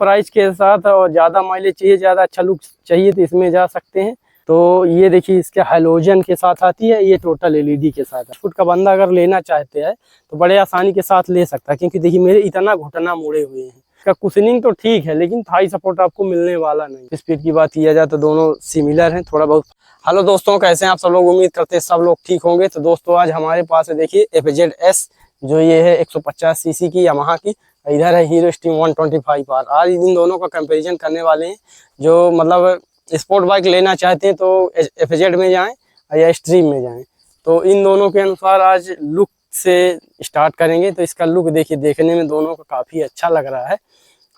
Price के साथ और ज़्यादा माइलेज चाहिए, ज़्यादा अच्छा लुक चाहिए तो इसमें जा सकते हैं। तो ये देखिए इसके हैलोजन के साथ आती है, ये टोटल एलईडी के साथ है। फुट का बंदा अगर लेना चाहते हैं तो बड़े आसानी के साथ ले सकता है, क्योंकि देखिए मेरे इतना घुटना मुड़े हुए हैं। इसका कुशनिंग तो ठीक है लेकिन थाई सपोर्ट आपको मिलने वाला नहीं। स्पीड की बात किया जाए तो दोनों सिमिलर हैं थोड़ा बहुत। हेलो दोस्तों, कैसे हैं आप सब लोग? उम्मीद करते हैं सब लोग ठीक होंगे। तो दोस्तों आज हमारे पास है देखिए FZS, जो ये है 150 सीसी की यामाहा की। इधर है हीरो स्ट्रीम 125R। आज इन दोनों का कंपैरिजन करने वाले हैं। जो मतलब स्पोर्ट बाइक लेना चाहते हैं तो FZ में जाएं या स्ट्रीम में जाएं। तो इन दोनों के अनुसार आज लुक से स्टार्ट करेंगे। तो इसका लुक देखिए, देखने में दोनों का काफ़ी अच्छा लग रहा है।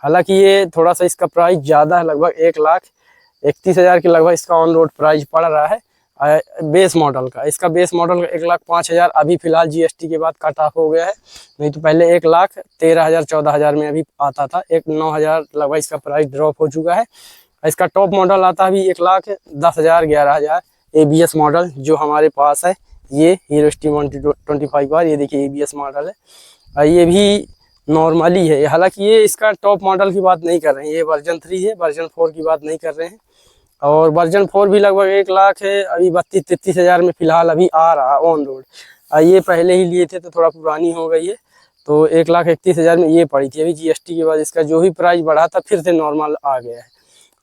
हालांकि ये थोड़ा सा इसका प्राइस ज़्यादा है, लगभग 1,31,000 के लगभग इसका ऑन रोड प्राइस पड़ रहा है बेस मॉडल का। इसका बेस मॉडल 1,05,000 अभी फिलहाल GST के बाद कट ऑफ हो गया है, नहीं तो पहले 1,13,000 14,000 में अभी आता था। 9,000 लगभग इसका प्राइस ड्रॉप हो चुका है। इसका टॉप मॉडल आता है अभी 1,10,000 11,000 ABS मॉडल जो हमारे पास है। ये हीरो स्ट्रीम 125R, ये देखिए ABS मॉडल है। ये भी नॉर्मली है, हालांकि ये इसका टॉप मॉडल की बात नहीं कर रहे हैं, ये वर्जन 3 है, वर्जन 4 की बात नहीं कर रहे हैं। और वर्जन 4 भी लगभग 1,00,000 है, अभी 32-33,000 में फिलहाल अभी आ रहा ऑन रोड। ये पहले ही लिए थे तो थोड़ा पुरानी हो गई है, तो 1,31,000 में ये पड़ी थी। अभी GST के बाद इसका जो भी प्राइस बढ़ा था फिर से नॉर्मल आ गया है।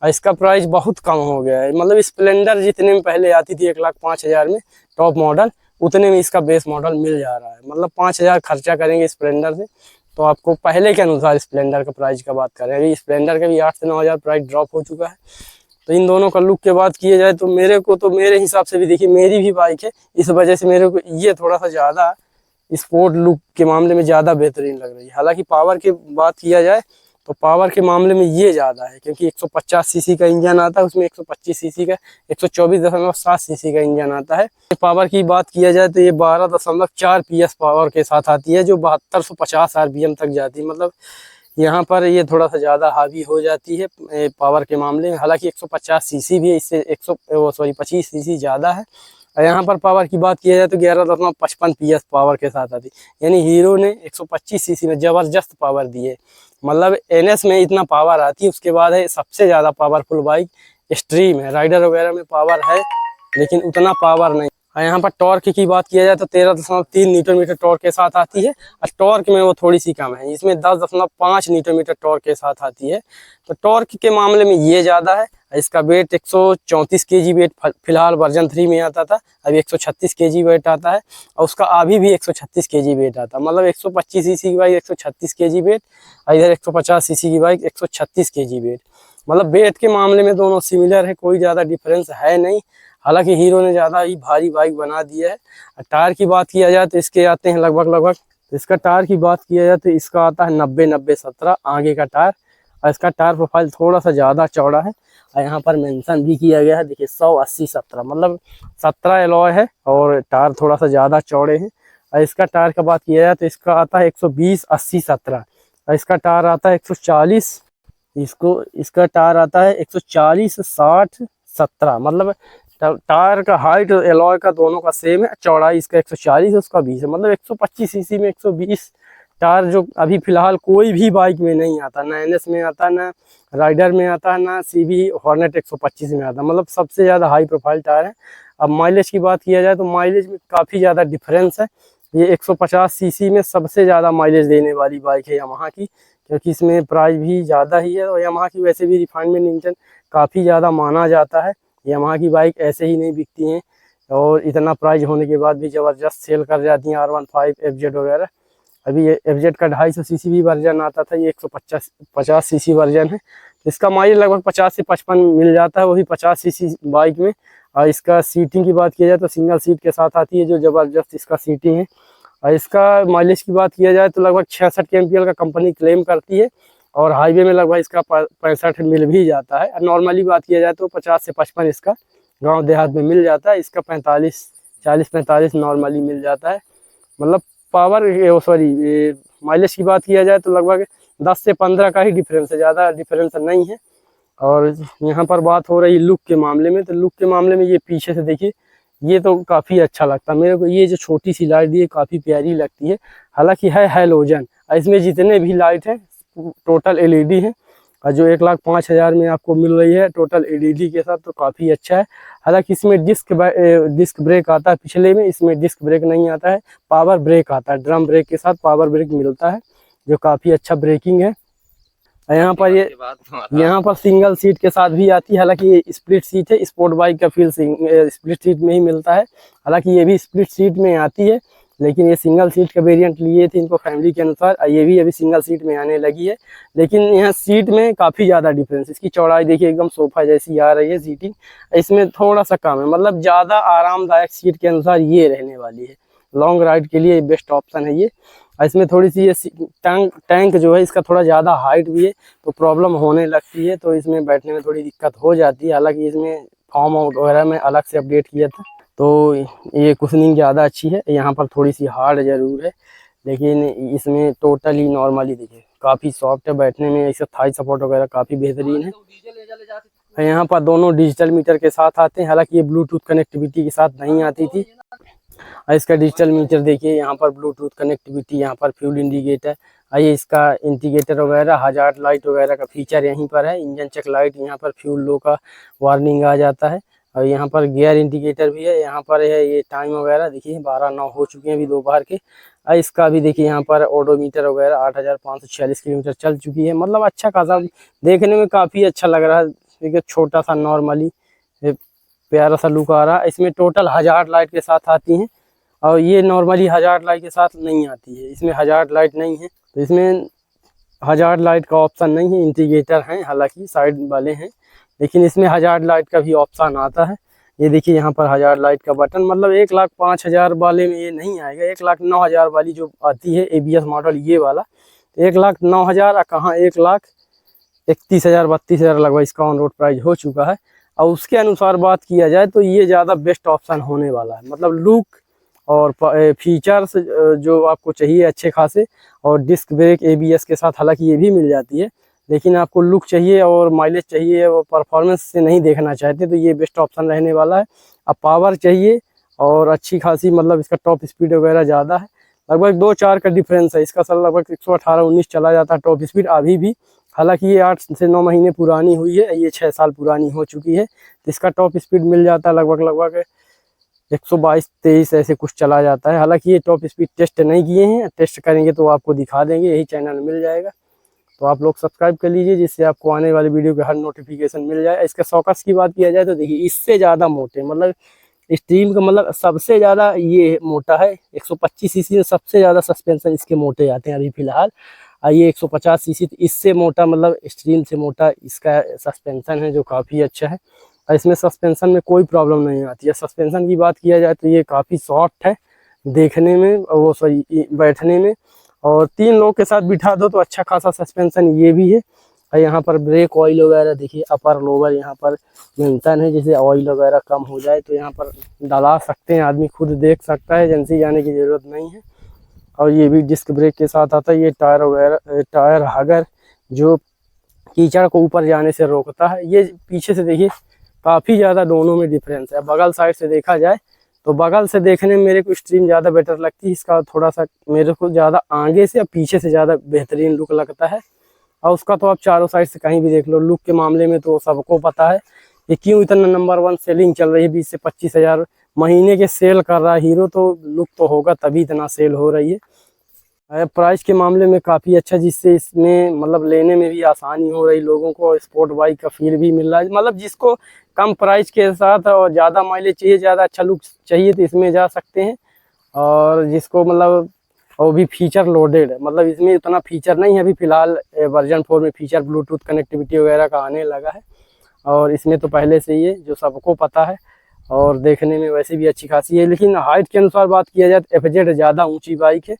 इसका प्राइस बहुत कम हो गया है, मतलब स्प्लेंडर जितने में पहले आती थी 1,05,000 में टॉप मॉडल, उतने में इसका बेस मॉडल मिल जा रहा है। मतलब 5,000 खर्चा करेंगे स्प्लेंडर से तो आपको पहले के अनुसार स्प्लेंडर का प्राइस का बात करें, अभी स्प्लेंडर का भी 8 से 9,000 प्राइस ड्रॉप हो चुका है। तो इन दोनों का लुक के बात किया जाए तो मेरे हिसाब से भी देखिए, मेरी भी बाइक है, इस वजह से मेरे को ये थोड़ा सा ज़्यादा स्पोर्ट लुक के मामले में ज़्यादा बेहतरीन लग रही है। हालांकि पावर की बात किया जाए तो पावर के मामले में ये ज़्यादा है, क्योंकि 150 सीसी का इंजन आता है, उसमें 125 सीसी का 124.7 सीसी का इंजन आता है। पावर की बात किया जाए तो ये 12.4 PS पावर के साथ आती है, जो 7250 RPM तक जाती है। मतलब यहाँ पर ये थोड़ा सा ज़्यादा हावी हो जाती है पावर के मामले में। हालांकि 150 सीसी भी है, इससे 25 सीसी ज़्यादा है। और यहाँ पर पावर की बात किया जाए तो 11.55 PS पावर के साथ आती है। यानी हीरो ने 125 सीसी में ज़बरदस्त पावर दी है। मतलब NS में इतना पावर आती है, उसके बाद है सबसे ज़्यादा पावरफुल बाइक स्ट्रीम है। राइडर वगैरह में पावर है लेकिन उतना पावर नहीं। यहाँ पर टॉर्क की बात किया जाए तो 13.3 न्यूटन-मीटर टॉर्क के साथ आती है, और टॉर्क में वो थोड़ी सी कम है, इसमें 10.5 न्यूटन-मीटर टॉर्क के साथ आती है। तो टॉर्क के मामले में ये ज़्यादा है। इसका वेट 134 kg वेट फिलहाल वर्जन 3 में आता था, अभी 136 kg वेट आता है। और उसका अभी भी 136 kg वेट आता है। मतलब 125 सीसी की बाइक 136 kg वेट, और इधर 150 सीसी की बाइक 136 kg वेट। मतलब वेट के मामले में दोनों सिमिलर है, कोई ज़्यादा डिफरेंस है नहीं। हालांकि हीरो ने ज़्यादा ही भारी बाइक बना दी है। टायर की बात किया जाए तो इसके आते हैं लगभग तो इसका टायर की बात किया जाए तो इसका आता है 90-90-17 आगे का टायर। और इसका टायर प्रोफाइल थोड़ा सा ज़्यादा चौड़ा है, और यहाँ पर मेंशन भी किया गया है देखिए 180-17, मतलब 17 एलॉय है और टायर थोड़ा सा ज़्यादा चौड़े हैं। और इसका टायर का बात किया जाए तो इसका आता है 120-80-17, और इसका टायर आता है 140, इसका टायर आता है 140-60-17। मतलब टायर का हाइट एलॉय का दोनों का सेम है, चौड़ाई इसका 140 है, उसका 20 है। मतलब 125 सीसी में 120 टायर जो अभी फिलहाल कोई भी बाइक में नहीं आता, ना NS में आता, ना राइडर में आता, ना CB हॉर्नेट 125 में आता। मतलब सबसे ज़्यादा हाई प्रोफाइल टायर है। अब माइलेज की बात किया जाए तो माइलेज में काफ़ी ज़्यादा डिफरेंस है। ये 150 सीसी में सबसे ज़्यादा माइलेज देने वाली बाइक है यामाहा की, क्योंकि इसमें प्राइस भी ज़्यादा ही है। और यामाहा की वैसे भी रिफाइनमेंट इंजन काफ़ी ज़्यादा माना जाता है। यामाहा की बाइक ऐसे ही नहीं बिकती हैं, और इतना प्राइस होने के बाद भी ज़बरदस्त सेल कर जाती हैं। R15 FZ वगैरह। अभी ये FZ का 250 सीसी भी वर्जन आता था, ये 150 सीसी वर्जन है। इसका माइलेज लगभग 50 से 55 मिल जाता है, वही 50 सीसी बाइक में। और इसका सीटिंग की बात किया जाए तो सिंगल सीट के साथ आती है, जो ज़बरदस्त इसका सीटिंग है। और इसका माइलेज की बात किया जाए तो लगभग 66 kmpl का कंपनी क्लेम करती है, और हाईवे में लगभग इसका 65 मिल भी जाता है। नॉर्मली बात किया जाए तो 50 से 55 इसका गांव देहात में मिल जाता है। इसका 40-45 नॉर्मली मिल जाता है। मतलब पावर माइलेज की बात किया जाए तो लगभग 10 से 15 का ही डिफरेंस है, ज़्यादा डिफरेंस नहीं है। और यहाँ पर बात हो रही लुक के मामले में, तो लुक के मामले में ये पीछे से देखिए, ये तो काफ़ी अच्छा लगता है मेरे को। ये जो छोटी सी लाइट दी है काफ़ी प्यारी लगती है। हालांकि है हैलोजन, इसमें जितने भी लाइट हैं टोटल LED है। और जो 1,05,000 में आपको मिल रही है टोटल एलईडी के साथ, तो काफ़ी अच्छा है। हालांकि इसमें डिस्क ब्रेक आता है पिछले में, इसमें डिस्क ब्रेक नहीं आता है, पावर ब्रेक आता है। ड्रम ब्रेक के साथ पावर ब्रेक मिलता है, जो काफ़ी अच्छा ब्रेकिंग है। यहाँ पर सिंगल सीट के साथ भी आती है, हालांकि ये स्प्लिट सीट है। स्पोर्ट बाइक का फील स्प्लिट सीट में ही मिलता है, हालांकि ये भी स्प्लिट सीट में आती है, लेकिन ये सिंगल सीट का वेरिएंट लिए थे इनको फैमिली के अनुसार, ये भी अभी सिंगल सीट में आने लगी है। लेकिन यहाँ सीट में काफ़ी ज़्यादा डिफरेंस, इसकी चौड़ाई देखिए एकदम सोफा जैसी आ रही है सीटिंग, इसमें थोड़ा सा कम है, मतलब ज़्यादा आरामदायक सीट के अनुसार ये रहने वाली है। लॉन्ग राइड के लिए बेस्ट ऑप्शन है ये। इसमें थोड़ी सी ये टैंक जो है इसका थोड़ा ज़्यादा हाइट भी है, तो प्रॉब्लम होने लगती है, तो इसमें बैठने में थोड़ी दिक्कत हो जाती है। हालांकि इसमें फॉर्म वगैरह में अलग से अपडेट किया था, तो ये कुशनिंग ज़्यादा अच्छी है। यहाँ पर थोड़ी सी हार्ड ज़रूर है, लेकिन इसमें टोटली नॉर्मली देखिए काफ़ी सॉफ्ट है बैठने में। इसका थाई सपोर्ट वगैरह काफ़ी बेहतरीन है। यहाँ पर दोनों डिजिटल मीटर के साथ आते हैं, हालांकि ये ब्लूटूथ कनेक्टिविटी के साथ नहीं आती थी। इसका डिजिटल मीटर देखिए, यहाँ पर ब्लूटूथ कनेक्टिविटी, यहाँ पर फ्यूल इंडिकेटर, ये इसका इंडिकेटर वगैरह, हजार्ड लाइट वगैरह का फीचर यहीं पर है। इंजन चेक लाइट, यहाँ पर फ्यूल लो का वार्निंग आ जाता है, और यहाँ पर गियर इंडिकेटर भी है। यहाँ पर है ये टाइम वगैरह देखिए 12:09 हो चुके हैं अभी दोपहर के। इसका भी देखिए यहाँ पर ओडोमीटर वगैरह 8,546 किलोमीटर चल चुकी है। मतलब अच्छा खासा देखने में काफ़ी अच्छा लग रहा है, देखिए छोटा सा नॉर्मली प्यारा सा लुक आ रहा है। इसमें टोटल हजार्ड लाइट के साथ आती हैं, और ये नॉर्मली हजार्ड लाइट के साथ नहीं आती है, इसमें हजार्ड लाइट नहीं है, तो इसमें हजार्ड लाइट का ऑप्शन नहीं है। इंडिकेटर हैं हालांकि साइड वाले हैं, लेकिन इसमें हजार्ड लाइट का भी ऑप्शन आता है। ये देखिए यहाँ पर हजार्ड लाइट का बटन, मतलब 1,05,000 वाले में ये नहीं आएगा। 1,09,000 वाली जो आती है ABS मॉडल ये वाला, 1,09,000 कहाँ 1,31,000 32,000 लगभग इसका ऑन रोड प्राइस हो चुका है। और उसके अनुसार बात किया जाए तो ये ज़्यादा बेस्ट ऑप्शन होने वाला है। मतलब लुक और फीचर्स जो आपको चाहिए अच्छे खासे, और डिस्क ब्रेक ABS के साथ हालांकि ये भी मिल जाती है, लेकिन आपको लुक चाहिए और माइलेज चाहिए और परफॉर्मेंस से नहीं देखना चाहते तो ये बेस्ट ऑप्शन रहने वाला है। अब पावर चाहिए और अच्छी खासी, मतलब इसका टॉप स्पीड वगैरह ज़्यादा है, लगभग 2-4 का डिफरेंस है। इसका सर लगभग 118-19 चला जाता है टॉप स्पीड अभी भी, हालांकि ये 8 से 9 महीने पुरानी हुई है, ये 6 साल पुरानी हो चुकी है। तो इसका टॉप स्पीड मिल जाता है लगभग 122-23 ऐसे कुछ चला जाता है। हालांकि ये टॉप स्पीड टेस्ट नहीं किए हैं, टेस्ट करेंगे तो आपको दिखा देंगे, यही चैनल मिल जाएगा। तो आप लोग सब्सक्राइब कर लीजिए, जिससे आपको आने वाली वीडियो के हर नोटिफिकेशन मिल जाए। इसके सॉकेट्स की बात किया जाए तो देखिए इससे ज़्यादा मोटे, मतलब स्ट्रीम का मतलब सबसे ज़्यादा ये मोटा है। 125 सीसी में सबसे ज़्यादा सस्पेंशन इसके मोटे आते हैं अभी फ़िलहाल, और ये 150 सीसी इससे मोटा, मतलब स्ट्रीम से मोटा इसका सस्पेंशन है, जो काफ़ी अच्छा है। और इसमें सस्पेंशन में कोई प्रॉब्लम नहीं आती है। सस्पेंशन की बात किया जाए तो ये काफ़ी सॉफ्ट है देखने में, वो सॉरी बैठने में, और 3 लोग के साथ बिठा दो तो अच्छा खासा सस्पेंशन ये भी है। और यहाँ पर ब्रेक ऑयल वगैरह देखिए अपर लोअर यहाँ पर मेंशन है, जैसे ऑयल वगैरह कम हो जाए तो यहाँ पर डला सकते हैं, आदमी खुद देख सकता है, एजेंसी जाने की ज़रूरत नहीं है। और ये भी डिस्क ब्रेक के साथ आता है। ये टायर वगैरह, टायर हगर जो कीचड़ को ऊपर जाने से रोकता है। ये पीछे से देखिए काफ़ी ज़्यादा दोनों में डिफरेंस है। बगल साइड से देखा जाए तो बगल से देखने में मेरे को स्ट्रीम ज़्यादा बेटर लगती है, इसका थोड़ा सा मेरे को ज़्यादा आगे से और पीछे से ज़्यादा बेहतरीन लुक लगता है। और उसका तो आप चारों साइड से कहीं भी देख लो, लुक के मामले में तो सबको पता है ये क्यों इतना नंबर 1 सेलिंग चल रही है। 20 से 25,000 महीने के सेल कर रहा है हीरो, तो लुक तो होगा तभी इतना सेल हो रही है। प्राइस के मामले में काफ़ी अच्छा, जिससे इसमें मतलब लेने में भी आसानी हो रही लोगों को, स्पोर्ट बाइक का फील भी मिल रहा है। मतलब जिसको कम प्राइस के साथ और ज़्यादा माइलेज चाहिए, ज़्यादा अच्छा लुक चाहिए तो इसमें जा सकते हैं। और जिसको मतलब वो भी फीचर लोडेड है, मतलब इसमें उतना फीचर नहीं है अभी फ़िलहाल। वर्जन 4 में फीचर ब्लूटूथ कनेक्टिविटी वगैरह का आने लगा है, और इसमें तो पहले से ही है जो सबको पता है, और देखने में वैसे भी अच्छी खासी है। लेकिन हाइट के अनुसार बात किया जाए तो FZ ज़्यादा ऊँची बाइक है,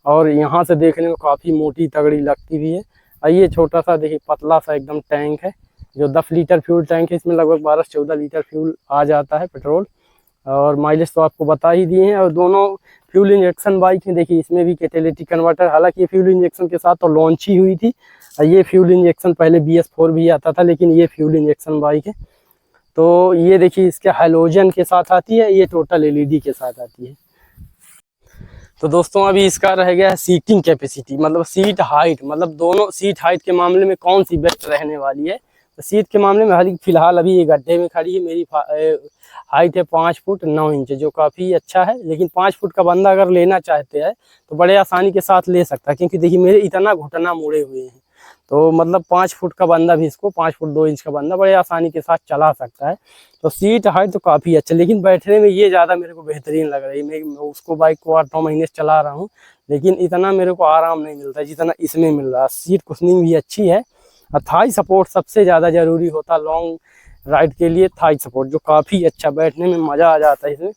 और यहाँ से देखने में काफ़ी मोटी तगड़ी लगती भी है। और ये छोटा सा देखिए पतला सा एकदम टैंक है, जो 10 लीटर फ्यूल टैंक है। इसमें लगभग 12 से 14 लीटर फ्यूल आ जाता है पेट्रोल, और माइलेज तो आपको बता ही दिए हैं। और दोनों फ्यूल इंजेक्शन बाइक है, देखिए इसमें भी कैटेलिटिक कन्वर्टर, हालांकि ये फ्यूल इंजेक्शन के साथ तो लॉन्च ही हुई थी। और ये फ्यूल इंजेक्शन पहले BS4 भी आता था, लेकिन ये फ्यूल इंजेक्शन बाइक है। तो ये देखिए इसके हैलोजन के साथ आती है, ये टोटल LED के साथ आती है। तो दोस्तों अभी इसका रह गया है सीटिंग कैपेसिटी, मतलब सीट हाइट, मतलब दोनों सीट हाइट के मामले में कौन सी बेस्ट रहने वाली है। तो सीट के मामले में हाल फिलहाल अभी ये गड्ढे में खड़ी है, मेरी हाइट है 5 फुट 9 इंच, जो काफ़ी अच्छा है। लेकिन 5 फुट का बंदा अगर लेना चाहते हैं तो बड़े आसानी के साथ ले सकता है, क्योंकि देखिए मेरे इतना घुटना मुड़े हुए हैं। तो मतलब 5 फुट का बंदा भी इसको 5 फुट 2 इंच का बंदा बड़े आसानी के साथ चला सकता है। तो सीट हाइट तो काफ़ी अच्छा, लेकिन बैठने में ये ज़्यादा मेरे को बेहतरीन लग रही है। मैं उसको बाइक को 8-9 महीने से चला रहा हूँ, लेकिन इतना मेरे को आराम नहीं मिलता जितना इसमें मिल रहा है। सीट कुशनिंग भी अच्छी है और थाई सपोर्ट सबसे ज़्यादा ज़रूरी होता है लॉन्ग राइड के लिए। थाई सपोर्ट जो काफ़ी अच्छा, बैठने में मज़ा आ जाता है इसमें।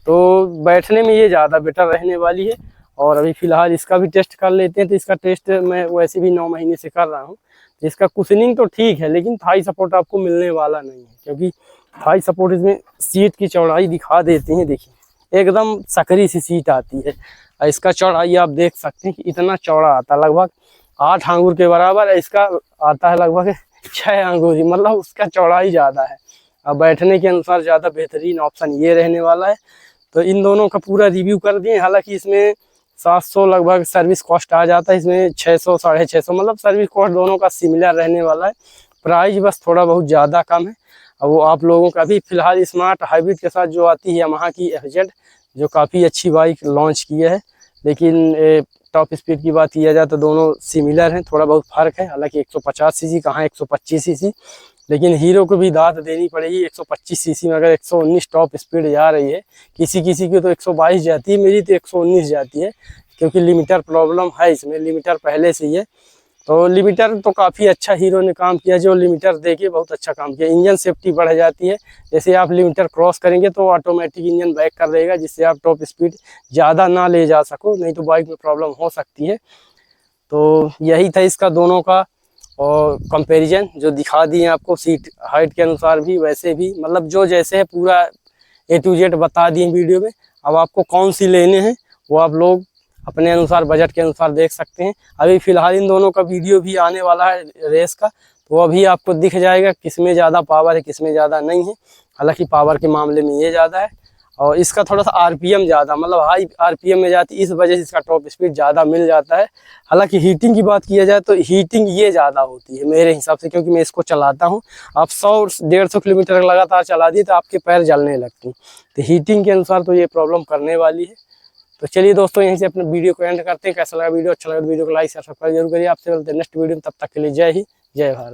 तो बैठने में ये ज़्यादा बेटर रहने वाली है। और अभी फ़िलहाल इसका भी टेस्ट कर लेते हैं। तो इसका टेस्ट मैं वैसे भी 9 महीने से कर रहा हूँ। इसका कुशनिंग तो ठीक है, लेकिन थाई सपोर्ट आपको मिलने वाला नहीं है, क्योंकि थाई सपोर्ट इसमें सीट की चौड़ाई दिखा देते हैं। देखिए एकदम सकरी सी सीट आती है और इसका चौड़ाई आप देख सकते हैं कि इतना चौड़ा आता है, लगभग 8 आंगुर के बराबर। इसका आता है लगभग 6 आंगुर, मतलब उसका चौड़ाई ज़्यादा है। अब बैठने के अनुसार ज़्यादा बेहतरीन ऑप्शन ये रहने वाला है। तो इन दोनों का पूरा रिव्यू कर दिए। हालांकि इसमें 700 लगभग सर्विस कॉस्ट आ जाता है, इसमें 600 650, मतलब सर्विस कॉस्ट दोनों का सिमिलर रहने वाला है। प्राइस बस थोड़ा बहुत ज़्यादा कम है। अब वो आप लोगों का भी फिलहाल स्मार्ट हाइब्रिड के साथ जो आती है यामाहा की FZ, जो काफ़ी अच्छी बाइक लॉन्च की है। लेकिन टॉप स्पीड की बात किया जाए तो दोनों सिमिलर हैं, थोड़ा बहुत फ़र्क है। हालांकि 150 सीसी कहाँ 125 सीसी, लेकिन हीरो को भी दाद देनी पड़ेगी। 125 सीसी में अगर 119 टॉप स्पीड जा रही है, किसी किसी की तो 122 जाती है, मेरी तो 119 जाती है, क्योंकि लिमिटर प्रॉब्लम है इसमें। लिमिटर पहले से ही है, तो लिमिटर तो काफ़ी अच्छा हीरो ने काम किया, जो लिमिटर देके बहुत अच्छा काम किया। इंजन सेफ्टी बढ़ जाती है, जैसे आप लिमिटर क्रॉस करेंगे तो ऑटोमेटिक इंजन बैक कर देगा, जिससे आप टॉप स्पीड ज़्यादा ना ले जा सको, नहीं तो बाइक में प्रॉब्लम हो सकती है। तो यही था इसका दोनों का और कंपैरिजन जो दिखा दिए आपको, सीट हाइट के अनुसार भी वैसे भी, मतलब जो जैसे है पूरा A to Z बता दिए वीडियो में। अब आपको कौन सी लेने हैं वो आप लोग अपने अनुसार बजट के अनुसार देख सकते हैं। अभी फ़िलहाल इन दोनों का वीडियो भी आने वाला है रेस का, तो अभी आपको दिख जाएगा किसमें ज़्यादा पावर है किसमें ज़्यादा नहीं है। हालांकि पावर के मामले में ये ज़्यादा है और इसका थोड़ा सा RPM ज़्यादा, मतलब हाई RPM में जाती है, इस वजह से इसका टॉप स्पीड ज़्यादा मिल जाता है। हालांकि हीटिंग की बात किया जाए तो हीटिंग ये ज़्यादा होती है मेरे हिसाब से, क्योंकि मैं इसको चलाता हूँ। आप 100-150 किलोमीटर लगातार चला दिए तो आपके पैर जलने लगते हैं। तो हीटिंग के अनुसार तो ये प्रॉब्लम करने वाली है। तो चलिए दोस्तों यहीं से अपने वीडियो को एंड करते हैं। कैसा लगा वीडियो, अच्छा लगा तो वीडियो को लाइक शेयर सब्सक्राइब जरूर करिए। आपसे मिलते हैं नेक्स्ट वीडियो में, तब तक के लिए जय हिंद जय भारत।